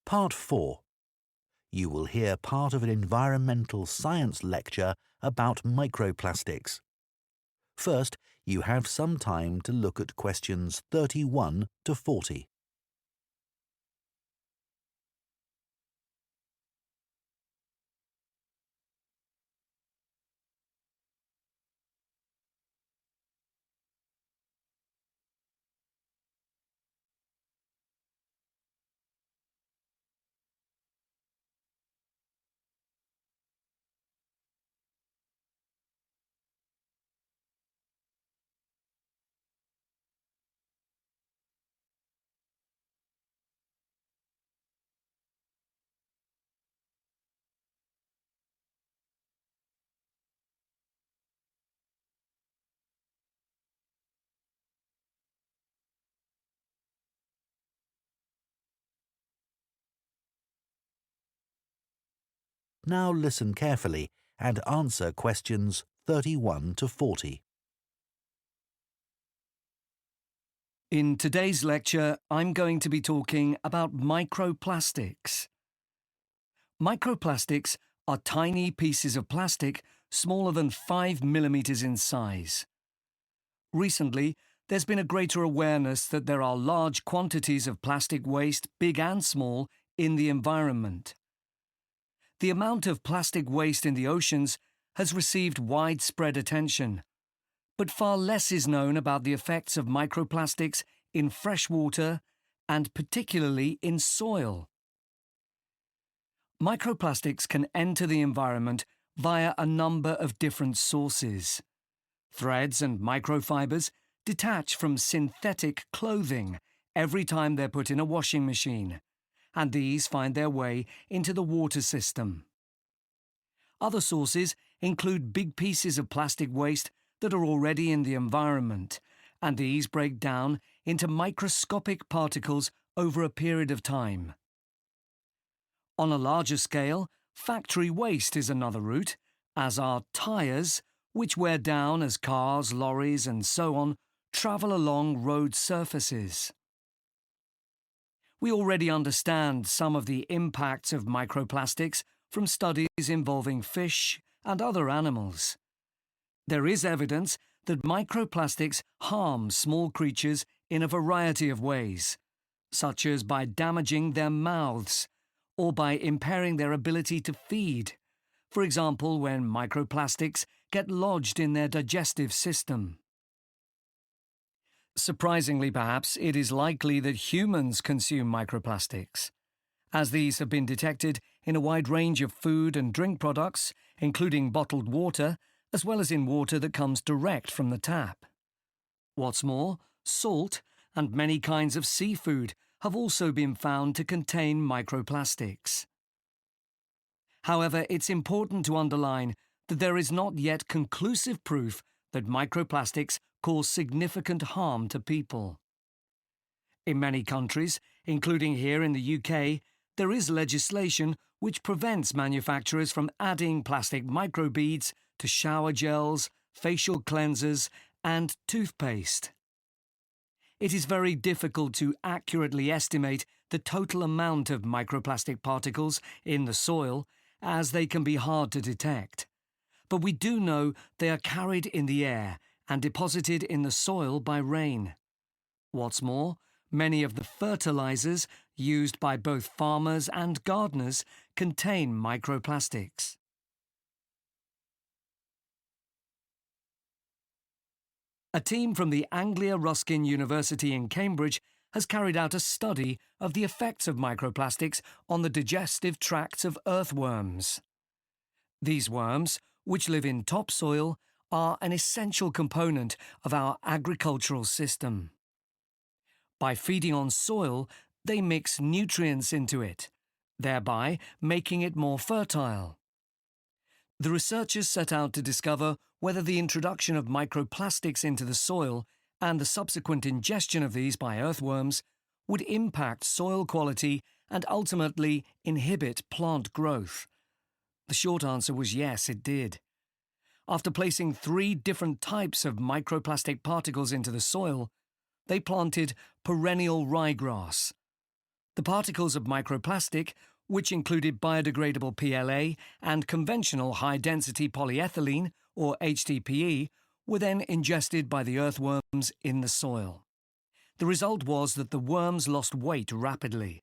Part 4. You will hear part of an environmental science lecture about microplastics. First, you have some time to look at questions 31 to 40. Now listen carefully and answer questions 31 to 40. In today's lecture, I'm going to be talking about microplastics. Microplastics are tiny pieces of plastic smaller than 5 millimeters in size. Recently, there's been a greater awareness that there are large quantities of plastic waste, big and small, in the environment. The amount of plastic waste in the oceans has received widespread attention, but far less is known about the effects of microplastics in fresh water and particularly in soil. Microplastics can enter the environment via a number of different sources. Threads and microfibers detach from synthetic clothing every time they're put in a washing machine, and these find their way into the water system. Other sources include big pieces of plastic waste that are already in the environment, and these break down into microscopic particles over a period of time. On a larger scale, factory waste is another route, as are tyres, which wear down as cars, lorries, and so on travel along road surfaces. We already understand some of the impacts of microplastics from studies involving fish and other animals. There is evidence that microplastics harm small creatures in a variety of ways, such as by damaging their mouths or by impairing their ability to feed, for example when microplastics get lodged in their digestive system. Surprisingly, perhaps, it is likely that humans consume microplastics, as these have been detected in a wide range of food and drink products, including bottled water, as well as in water that comes direct from the tap. What's more, salt and many kinds of seafood have also been found to contain microplastics. However, it's important to underline that there is not yet conclusive proof that microplastics cause significant harm to people. In many countries, including here in the UK, there is legislation which prevents manufacturers from adding plastic microbeads to shower gels, facial cleansers, and toothpaste. It is very difficult to accurately estimate the total amount of microplastic particles in the soil, as they can be hard to detect. But we do know they are carried in the air and deposited in the soil by rain. What's more, many of the fertilizers used by both farmers and gardeners contain microplastics. A team from the Anglia Ruskin University in Cambridge has carried out a study of the effects of microplastics on the digestive tracts of earthworms. These worms, which live in topsoil, are an essential component of our agricultural system. By feeding on soil, they mix nutrients into it, thereby making it more fertile. The researchers set out to discover whether the introduction of microplastics into the soil and the subsequent ingestion of these by earthworms would impact soil quality and ultimately inhibit plant growth. The short answer was yes, it did. After placing 3 different types of microplastic particles into the soil, they planted perennial ryegrass. The particles of microplastic, which included biodegradable PLA and conventional high-density polyethylene, or HDPE, were then ingested by the earthworms in the soil. The result was that the worms lost weight rapidly.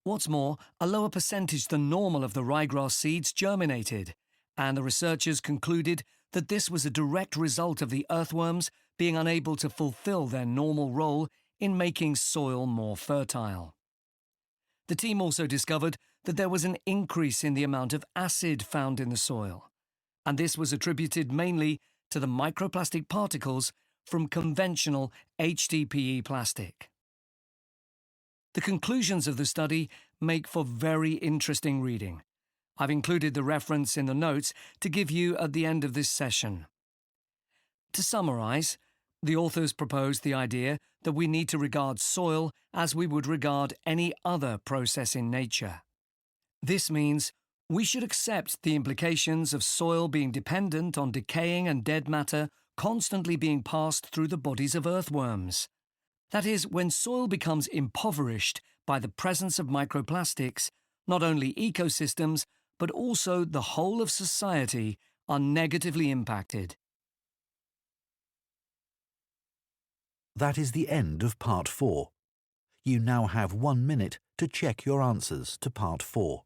What's more, a lower percentage than normal of the ryegrass seeds germinated, and the researchers concluded that this was a direct result of the earthworms being unable to fulfill their normal role in making soil more fertile. The team also discovered that there was an increase in the amount of acid found in the soil, and this was attributed mainly to the microplastic particles from conventional HDPE plastic. The conclusions of the study make for very interesting reading. I've included the reference in the notes to give you at the end of this session. To summarize, the authors proposed the idea that we need to regard soil as we would regard any other process in nature. This means we should accept the implications of soil being dependent on decaying and dead matter constantly being passed through the bodies of earthworms. That is, when soil becomes impoverished by the presence of microplastics, not only ecosystems, but also the whole of society are negatively impacted. That is the end of Part 4. You now have 1 minute to check your answers to Part 4.